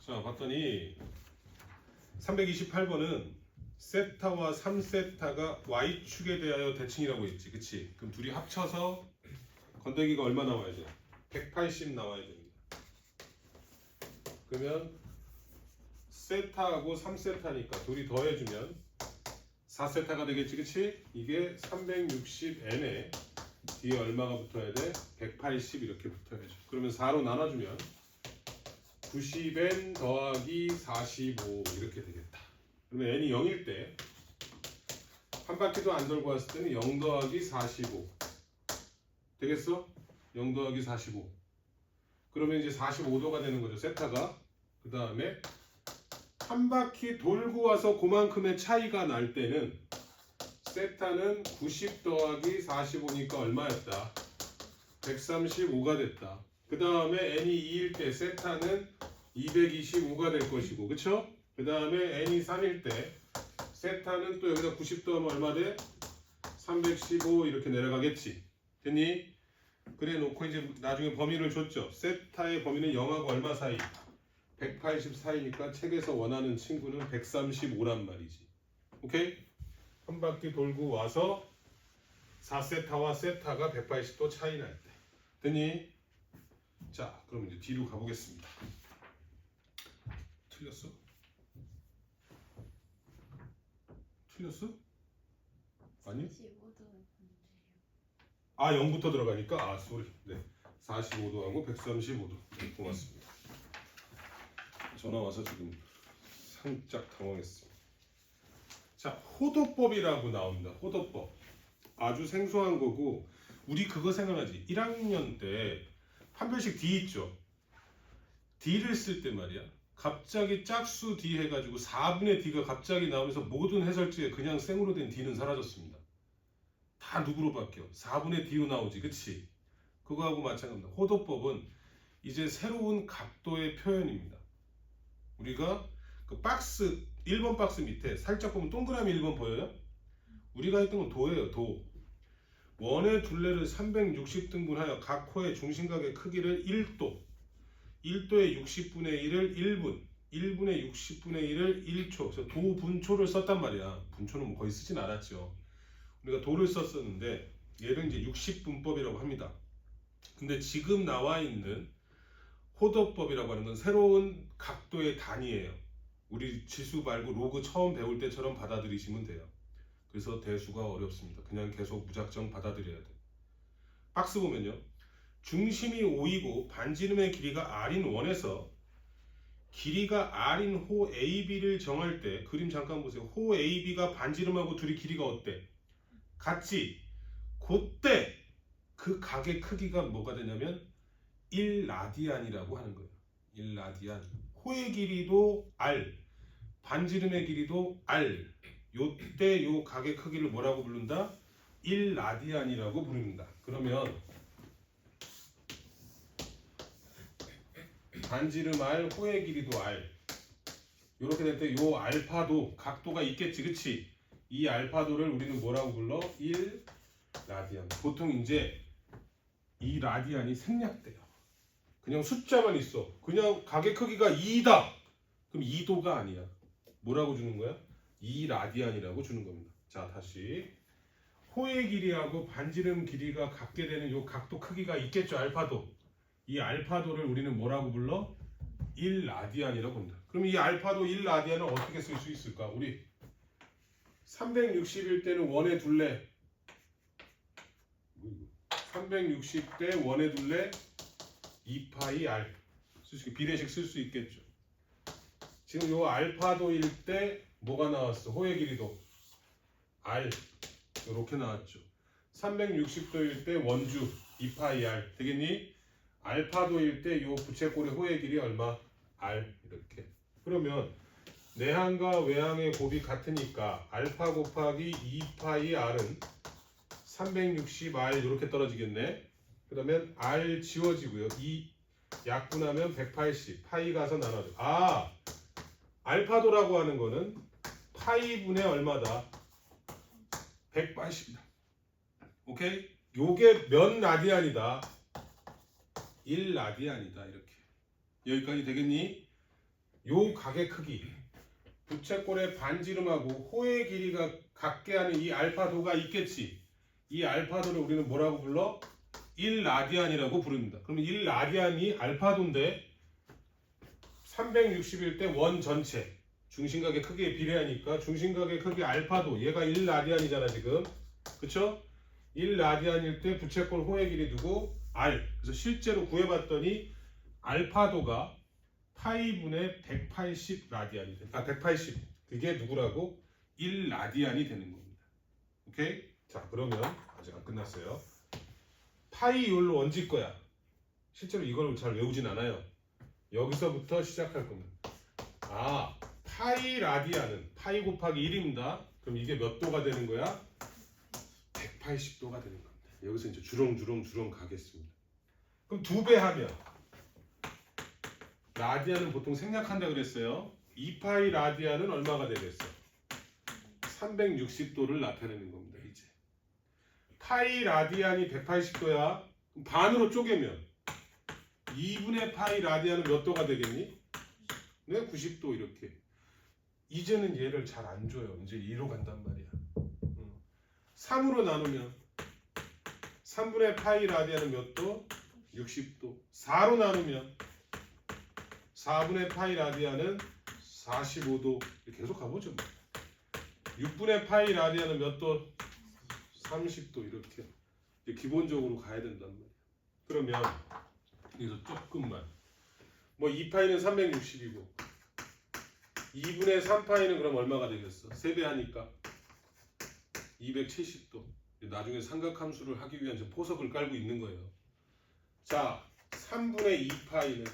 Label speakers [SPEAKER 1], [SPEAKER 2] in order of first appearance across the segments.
[SPEAKER 1] 자, 봤더니 328번은 세타와 3세타가 y축에 대하여 대칭이라고 했지. 그치? 그럼 둘이 합쳐서 건더기가 얼마 나와야 돼? 180 나와야 됩니다. 그러면 세타하고 3세타니까 둘이 더해주면 4세타가 되겠지. 그치? 이게 360n에 뒤에 얼마가 붙어야 돼? 180 이렇게 붙어야죠. 그러면 4로 나눠주면 90n 더하기 45 이렇게 되겠다. 그러면 n이 0일 때 한 바퀴도 안 돌고 왔을 때는 0 더하기 45 되겠어? 0 더하기 45 그러면 이제 45도가 되는 거죠. 세타가. 그 다음에 한 바퀴 돌고 와서 그만큼의 차이가 날 때는 세타는 90 더하기 45니까 얼마였다? 135가 됐다. 그 다음에 n이 2일 때 세타는 225가 될 것이고, 그쵸? 그 다음에 n이 3일 때 세타는 또 여기다 90 더하면 얼마 돼? 315 이렇게 내려가겠지. 됐니? 그래 놓고 이제 나중에 범위를 줬죠. 세타의 범위는 0하고 얼마 사이? 180 사이니까 책에서 원하는 친구는 135란 말이지. 오케이? 한 바퀴 돌고 와서 4세타와 세타가 180도 차이 날 때. 됐니? 자, 그럼 이제 뒤로 가보겠습니다. 틀렸어? 틀렸어? 아니?
[SPEAKER 2] 45도 문제요.
[SPEAKER 1] 아, 0부터 들어가니까? 아, 쏘리. 네. 45도하고 135도. 네, 고맙습니다. 전화 와서 지금 살짝 당황했습니다. 자, 호도법이라고 나옵니다. 호도법. 아주 생소한 거고, 우리 그거 생각나지? 1학년 때 판별식 D 있죠? D를 쓸 때 말이야. 갑자기 짝수 D 해가지고 4분의 D가 갑자기 나오면서 모든 해설지에 그냥 생으로 된 D는 사라졌습니다. 다 누구로 바뀌어? 4분의 D로 나오지, 그치? 그거하고 마찬가지입니다. 호도법은 이제 새로운 각도의 표현입니다. 우리가 그 박스 1번 박스 밑에 살짝 보면 동그라미 1번 보여요? 우리가 했던 건 도예요. 도. 원의 둘레를 360등분하여 각 코의 중심각의 크기를 1도 1도의 60분의 1을 1분 1분의 60분의 1을 1초 그래서 도분초를 썼단 말이야. 분초는 뭐 거의 쓰진 않았죠. 우리가 도를 썼었는데 얘를 이제 60분법이라고 합니다. 근데 지금 나와 있는 호도법이라고 하는 건 새로운 각도의 단위예요. 우리 지수 말고 로그 처음 배울 때처럼 받아들이시면 돼요. 그래서 대수가 어렵습니다. 그냥 계속 무작정 받아들여야 돼. 박스 보면요. 중심이 O이고 반지름의 길이가 R인 원에서 길이가 R인 호 AB를 정할 때 그림 잠깐 보세요. 호 AB가 반지름하고 둘이 길이가 어때? 같지? 그때 그 각의 크기가 뭐가 되냐면 1라디안이라고 하는 거예요. 1라디안. 호의 길이도 R, 반지름의 길이도 R. 요때 요 각의 크기를 뭐라고 부른다? 1라디안이라고 부릅니다. 그러면 반지름 R, 호의 길이도 R. 이렇게 될 때 요 알파도 각도가 있겠지, 그치? 이 알파도를 우리는 뭐라고 불러? 1라디안. 보통 이제 이 라디안이 생략돼요. 그냥 숫자만 있어. 그냥 각의 크기가 2다. 그럼 2도가 아니야. 뭐라고 주는 거야? 2라디안이라고 주는 겁니다. 자, 다시. 호의 길이하고 반지름 길이가 같게 되는 요 각도 크기가 있겠죠, 알파도. 이 알파도를 우리는 뭐라고 불러? 1라디안이라고 합니다. 그럼 이 알파도 1라디안을 어떻게 쓸 수 있을까? 우리 360일 때는 원의 둘레 360대 원의 둘레 2파이 R 비례식 쓸 수 있겠죠. 지금 요 알파도일 때 뭐가 나왔어? 호의 길이도 R 이렇게 나왔죠. 360도일 때 원주 2파이 R 되겠니? 알파도일 때 요 부채꼴의 호의 길이 얼마? R 이렇게. 그러면 내항과 외항의 곱이 같으니까 알파 곱하기 2파이 R은 360R 이렇게 떨어지겠네. 그러면 R 지워지고요. 이 약분하면 180 파이 가서 나눠줘. 아, 알파도라고 하는 거는 파이분의 얼마다? 180이다. 오케이? 요게 몇 라디안이다? 1라디안이다. 이렇게. 여기까지 되겠니? 요 각의 크기, 부채꼴의 반지름하고 호의 길이가 같게 하는 이 알파도가 있겠지. 이 알파도를 우리는 뭐라고 불러? 1라디안이라고 부릅니다. 그러면 1라디안이 알파도인데 360일 때 원 전체 중심각의 크기에 비례하니까 중심각의 크기 알파도 얘가 1라디안이잖아 지금. 그쵸? 1라디안일 때 부채꼴 호의 길이 누구? R. 그래서 실제로 구해봤더니 알파도가 파이분의 180 라디안이 된다. 180. 그게 누구라고? 1라디안이 되는 겁니다. 오케이? 자, 그러면 아직 안 끝났어요. 파이 이걸로 언제 거야? 실제로 이걸 잘 외우진 않아요. 여기서부터 시작할 겁니다. 아, 파이 라디안은 파이 곱하기 1입니다. 그럼 이게 몇 도가 되는 거야? 180도가 되는 겁니다. 여기서 이제 주렁주렁 가겠습니다. 그럼 2배 하면 라디안은 보통 생략한다 그랬어요. 2파이 라디안은 얼마가 되겠어? 360도를 나타내는 겁니다. 이제 파이 라디안이 180도야. 반으로 쪼개면 2분의 파이 라디안은 몇 도가 되겠니? 네, 90도 이렇게. 이제는 얘를 잘 안 줘요. 이제 2로 간단 말이야. 3으로 나누면 3분의 파이 라디안은 몇 도? 60도. 4로 나누면 4분의 파이 라디안은 45도. 계속 가보죠. 6분의 파이 라디안은 몇 도? 30도. 이렇게 기본적으로 가야 된단 말이야. 그러면 여기서 조금만 뭐 2파이는 360이고 2분의 3파이는 그럼 얼마가 되겠어? 3배 하니까 270도. 나중에 삼각함수를 하기 위한 포석을 깔고 있는 거예요. 자, 3분의 2파이는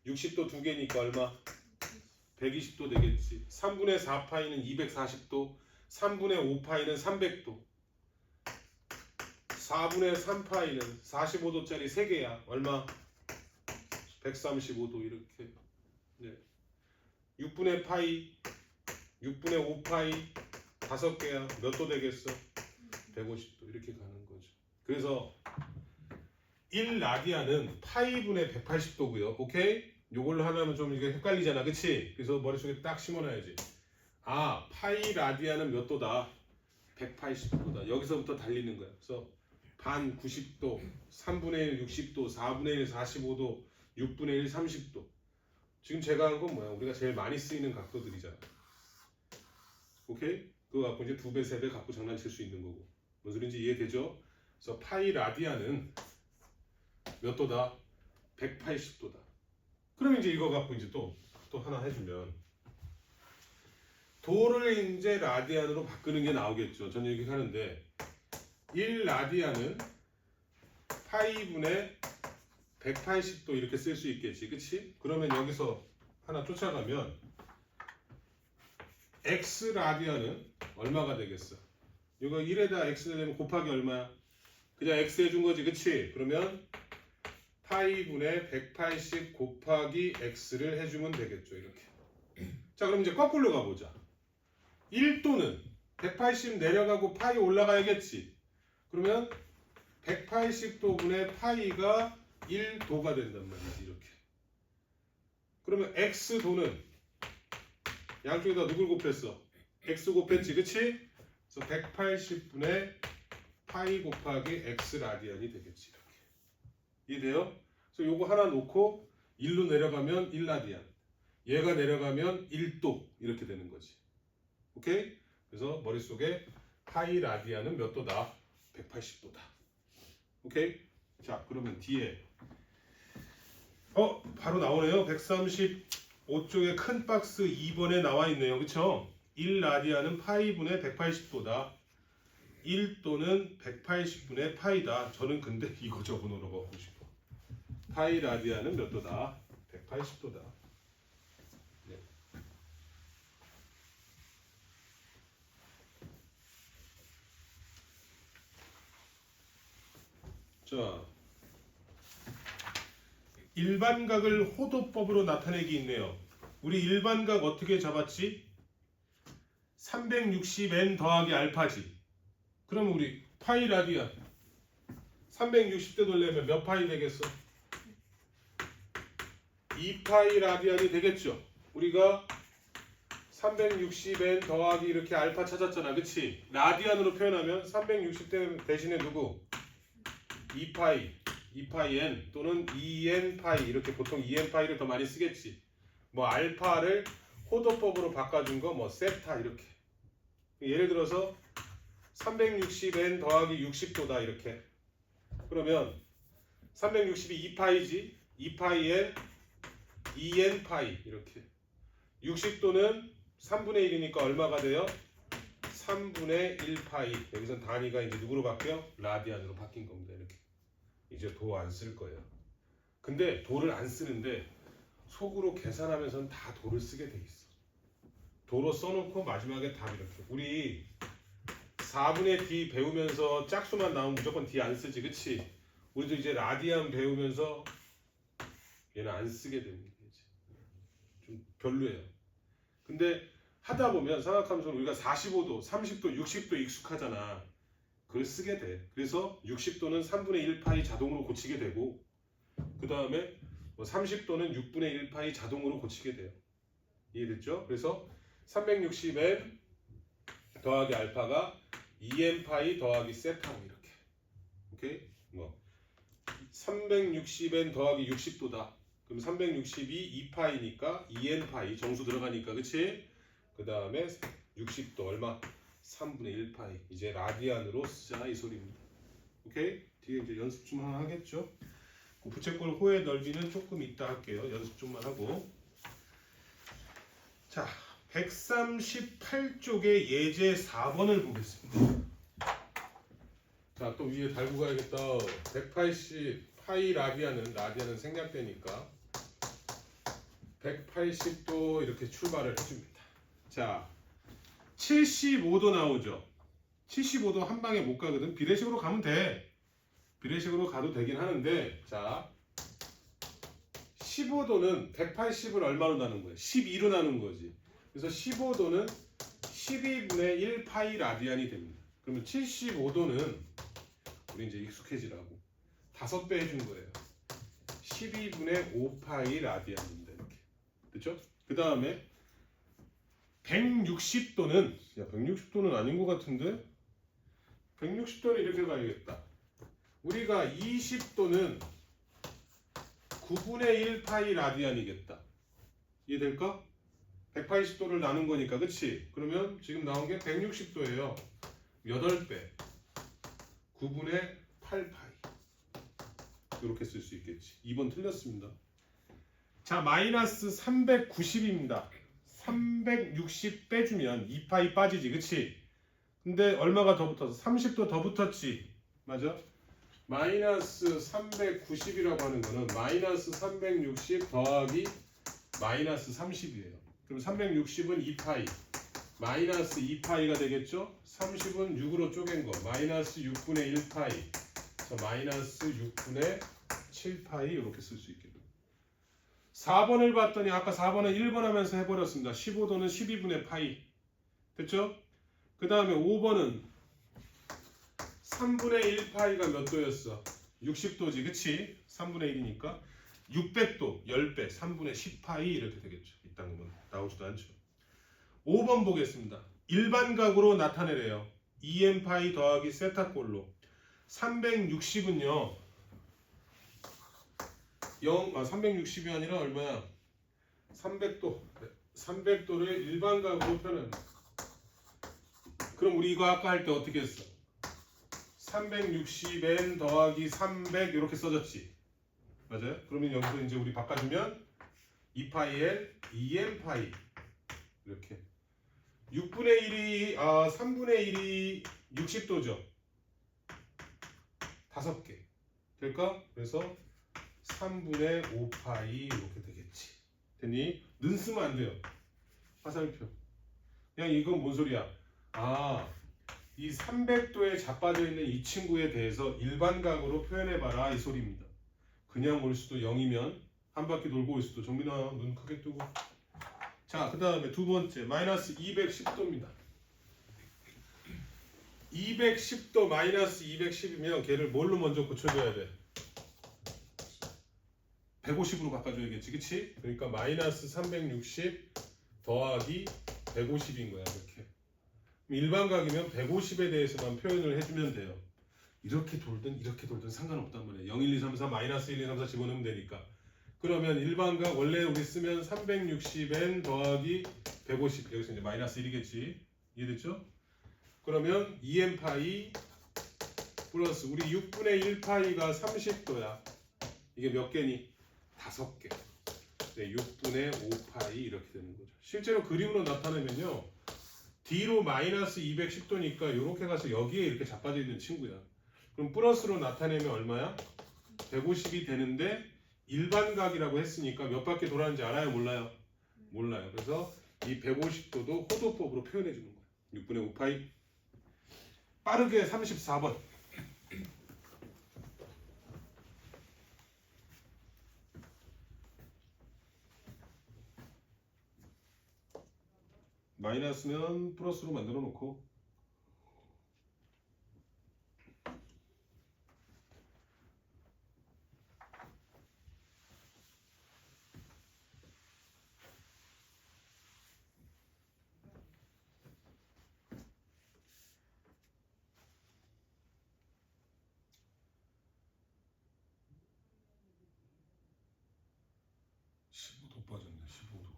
[SPEAKER 1] 60도 2개니까 얼마? 120도 되겠지. 3분의 4파이는 240도. 3분의 5파이는 300도. 4분의 3파이는 45도짜리 3개야. 얼마? 135도 이렇게. 네. 6분의 파이, 6분의 5파이 5개야. 몇 도 되겠어? 150도 이렇게 가는 거죠. 그래서 1라디안은 파이분의 180도고요. 오케이? 요걸로 하나면 좀 이게 헷갈리잖아. 그치? 그래서 머릿속에 딱 심어놔야지. 아, 파이 라디안은 몇 도다? 180도다. 여기서부터 달리는 거야. 그래서 반 90도, 3분의 1 60도, 4분의 1 45도, 6분의 1 30도. 지금 제가 한 건 뭐야? 우리가 제일 많이 쓰이는 각도들이잖아. 오케이? 그거 갖고 이제 2배, 3배 갖고 장난칠 수 있는 거고. 무슨 소리인지 이해되죠? 그래서 파이 라디안은 몇 도다? 180도다. 그러면 이제 이거 갖고 이제 또 하나 해주면 도를 이제 라디안으로 바꾸는 게 나오겠죠. 저는 이렇게 하는데 1라디안은 파이분의 180도 이렇게 쓸 수 있겠지. 그치? 그러면 여기서 하나 쫓아가면 x 라디안은 얼마가 되겠어? 이거 1에다 x 되면 곱하기 얼마야? 그냥 x 해준 거지. 그치? 그러면 파이분의 180 곱하기 x를 해주면 되겠죠. 이렇게. 자, 그럼 이제 거꾸로 가보자. 1도는 180 내려가고 파이 올라가야겠지. 그러면 180도분의 파이가 1도가 된단 말이지. 이렇게. 그러면 x도는 양쪽에다 누굴 곱했어? x 곱했지. 그치? 그래서 180분의 파이 곱하기 x 라디안이 되겠지. 이렇게. 이해돼요? 그래서 요거 하나 놓고 1로 내려가면 1라디안. 얘가 내려가면 1도. 이렇게 되는 거지. 오케이? 그래서 머릿속에 파이 라디안은 몇 도다? 180도다. 오케이? 자, 그러면 뒤에 바로 나오네요. 135쪽에 큰 박스 2번에 나와 있네요. 그쵸? 1라디안은 파이분의 180도다. 1도는 180분의 파이다. 저는 근데 이거 저거 넣어보고 싶어. 파이 라디안은 몇 도다? 180도다. 네. 자, 일반각을 호도법으로 나타내기 있네요. 우리 일반각 어떻게 잡았지? 360n 더하기 알파지. 그럼 우리 파이 라디안 360대 돌려면 몇 파이 되겠어? 2파이 라디안이 되겠죠. 우리가 360n 더하기 이렇게 알파 찾았잖아. 그치? 라디안으로 표현하면 360 대신에 누구? 2파이, 2파이 n 또는 2n 파이 이렇게 보통 2n 파이를 더 많이 쓰겠지. 뭐 알파를 호도법으로 바꿔준 거 뭐 세타 이렇게. 예를 들어서 360n 더하기 60도다 이렇게. 그러면 360이 2파이지. 2파이에 2n 파이 이렇게. 60도는 3분의 1이니까 얼마가 돼요? 3분의 1파이. 여기선 단위가 이제 누구로 바뀌어? 라디안으로 바뀐 겁니다. 이렇게. 이제 도 안 쓸 거예요. 근데 도를 안 쓰는데 속으로 계산하면서는 다 도를 쓰게 돼 있어. 도로 써놓고 마지막에 답 이렇게. 우리 4분의 d 배우면서 짝수만 나오면 무조건 d 안 쓰지, 그치? 우리도 이제 라디안 배우면서 얘는 안 쓰게 됩니다. 이제. 좀 별로예요. 근데 하다 보면 생각하면서 우리가 45도, 30도, 60도 익숙하잖아. 그걸 쓰게 돼. 그래서 60도는 3분의 1파이 자동으로 고치게 되고, 그 다음에 30도는 6분의 1파이 자동으로 고치게 돼요. 이해됐죠? 그래서 360n 더하기 알파가 2n 파이 더하기 세타로 이렇게. 오케이? 360n 더하기 60도다. 그럼 360이 2파이니까 2n 파이 정수 들어가니까, 그치? 그 다음에 60도 얼마? 3분의 1파이. 이제 라디안으로 쓰자 이 소리입니다. 오케이? 뒤에 이제 연습 좀 하나 하겠죠? 그 부채꼴 호의 넓이는 조금 이따 할게요. 연습 좀만 하고. 자, 138쪽의 예제 4번을 보겠습니다. 자, 또 위에 달고 가야겠다. 180 파이 라디안은 생략되니까 180도 이렇게 출발을 해줍니다. 자, 75도 나오죠. 75도 한 방에 못 가거든. 비례식으로 가면 돼. 비례식으로 가도 되긴 하는데, 자, 15도는 180을 얼마로 나눈 거야? 12로 나눈 거지. 그래서 15도는 12분의 1파이 라디안이 됩니다. 그러면 75도는 우리 이제 익숙해지라고 5배 해준 거예요. 12분의 5파이 라디안입니다. 이렇게. 그렇죠? 그 다음에 160도는 160도는 아닌 것 같은데 160도는 이렇게 가야겠다. 우리가 20도는 9분의 1파이 라디안이겠다. 이해될까? 180도를 나눈 거니까, 그치? 그러면 지금 나온 게 160도예요. 8배. 9분의 8파이. 이렇게 쓸 수 있겠지. 2번 틀렸습니다. 자, 마이너스 390입니다. 360 빼주면 2파이 빠지지, 그치? 근데 얼마가 더 붙어서? 30도 더 붙었지. 맞아? 마이너스 390이라고 하는 거는 마이너스 360 더하기 마이너스 30이에요. 그럼 360은 2파이. 마이너스 2파이가 되겠죠? 30은 6으로 쪼갠 거. 마이너스 6분의 1파이. 마이너스 6분의 7파이 이렇게 쓸 수 있겠네요. 4번을 봤더니 아까 4번은 1번 하면서 해버렸습니다. 15도는 12분의 파이. 됐죠? 그 다음에 5번은 3분의 1파이가 몇 도였어? 60도지, 그치? 3분의 1이니까 600도, 10배, 3분의 10파이 이렇게 되겠죠. 이딴 건 나오지도 않죠. 5번 보겠습니다. 일반각으로 나타내래요. 2n파이 더하기 세타꼴로 360은요 360이 아니라 얼마야? 300도 300도를 일반각으로 표현합니다. 그럼 우리 이거 아까 할 때 어떻게 했어? 360n 더하기 300 이렇게 써졌지. 맞아요? 그러면 여기서 이제 우리 바꿔주면 2파이에 2n파이 이렇게 6분의 1이 3분의 1이 60도죠. 5개 될까? 그래서 3분의 5파이 이렇게 되겠지. 됐니? 는 쓰면 안 돼요. 화살표. 그냥 이건 뭔 소리야? 이 300도에 자빠져 있는 이 친구에 대해서 일반각으로 표현해봐라 이 소리입니다. 그냥 올 수도 0이면 한 바퀴 돌고 올 수도. 정민아 눈 크게 뜨고. 자, 그 다음에 두 번째 마이너스 210도입니다. 210도 마이너스 210이면 걔를 뭘로 먼저 고쳐줘야 돼? 150으로 바꿔줘야겠지, 그치? 그러니까 마이너스 360 더하기 150인 거야, 이렇게. 일반각이면 150에 대해서만 표현을 해주면 돼요. 이렇게 돌든 상관없단 말이에요. 0, 1, 2, 3, 4 마이너스 1, 2, 3, 4 집어넣으면 되니까. 그러면 일반각 원래 우리 쓰면 360n 더하기 150 여기서 이제 마이너스 1이겠지. 이해됐죠? 그러면 2n 파이 플러스 우리 6분의 1 파이가 30도야. 이게 몇 개니? 5개. 네, 6분의 5 파이 이렇게 되는 거죠. 실제로 그림으로 나타내면요. D로 마이너스 210도니까 이렇게 가서 여기에 이렇게 자빠져 있는 친구야. 그럼 플러스로 나타내면 얼마야? 150이 되는데 일반각이라고 했으니까 몇 바퀴 돌았는지 알아요? 몰라요? 몰라요. 그래서 이 150도도 호도법으로 표현해 주는 거야. 6분의 5파이. 빠르게 34번. 마이너스면 플러스로 만들어 놓고 15도 빠졌네. 15도.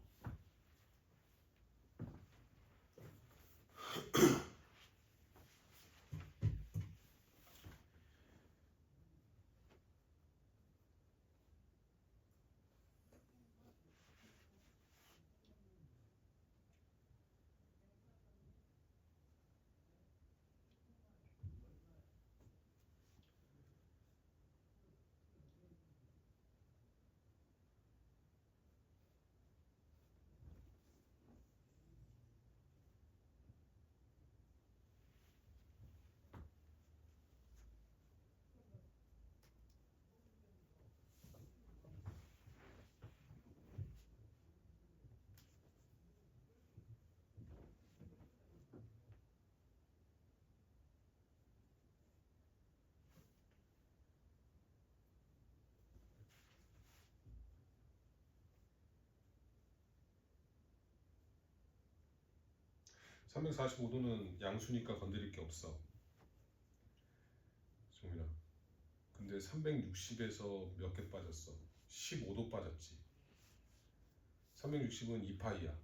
[SPEAKER 1] (345도는) 양수니까 건드릴 게 없어. 정민아. 근데 360에서 몇 개 빠졌어? 15도 빠졌지. 360은 2파이야.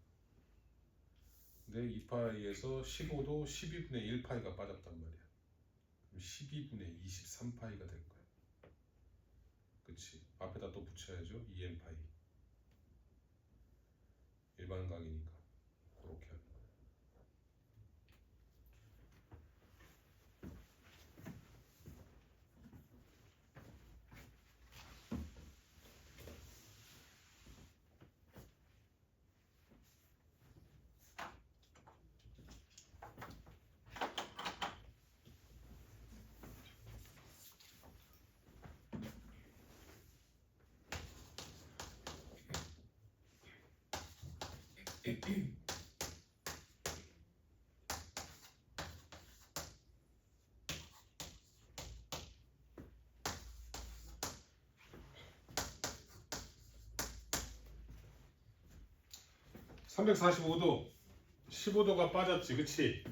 [SPEAKER 1] 근데 2파이에서 15도 12분의 1파이가 빠졌단 말이야. 그럼 12분의 23파이가 될 거야. 그치? 앞에다 또 붙여야죠. 2n파이. 일반각이니까. 그렇게 하는 거야. 345도 15도가 빠졌지, 그치?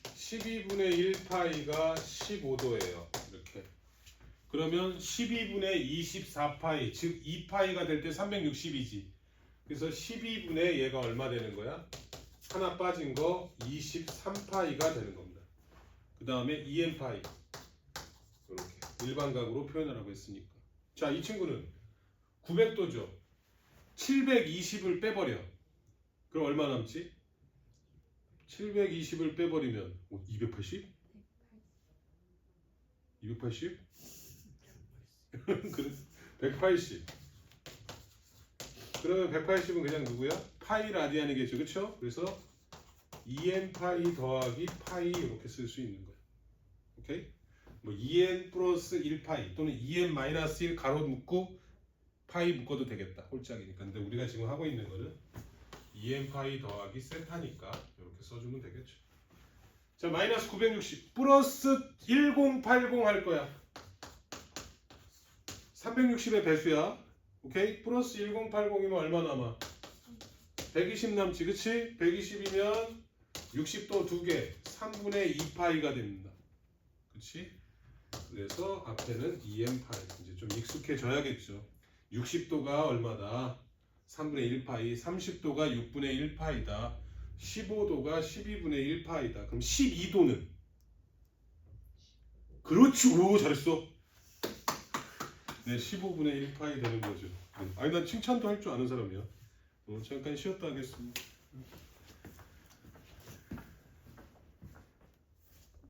[SPEAKER 1] 12분의 1파이가 15도예요. 이렇게. 그러면 12분의 24파이, 즉 2파이가 될 때 360이지. 그래서 12분의 얘가 얼마 되는 거야? 하나 빠진 거 23파이가 되는 겁니다. 그 다음에 2n파이. 이렇게 일반각으로 표현하라고 했으니까. 자, 이 친구는 900도죠. 720을 빼버려. 그럼 얼마 남지? 720을 빼버리면 280? 280? 그래 180. 그러면 180은 그냥 누구야? 파이 라디안이겠죠, 그렇죠? 그래서 2n 파이 더하기 파이 이렇게 쓸 수 있는 거야. 오케이? 뭐 2n 플러스 1파이 또는 2n 마이너스 1 가로 묶고 파이 묶어도 되겠다. 홀짝이니까. 근데 우리가 지금 하고 있는 거는 2n 파이 더하기 세타니까 이렇게 써주면 되겠죠. 자, 마이너스 960 플러스 1080 할 거야. 360의 배수야. 오케이? 플러스 1080이면 얼마 남아? 120 남지, 그치? 120이면 60도 2개, 3분의 2파이가 됩니다. 그치? 그래서 앞에는 2m파이. 이제 좀 익숙해져야겠죠. 60도가 얼마다? 3분의 1파이, 30도가 6분의 1파이다. 15도가 12분의 1파이다. 그럼 12도는? 그렇지, 오, 잘했어. 네, 15분의 1파이 되는 거죠. 네. 아니, 난 칭찬도 할 줄 아는 사람이야. 잠깐 쉬었다 하겠습니다.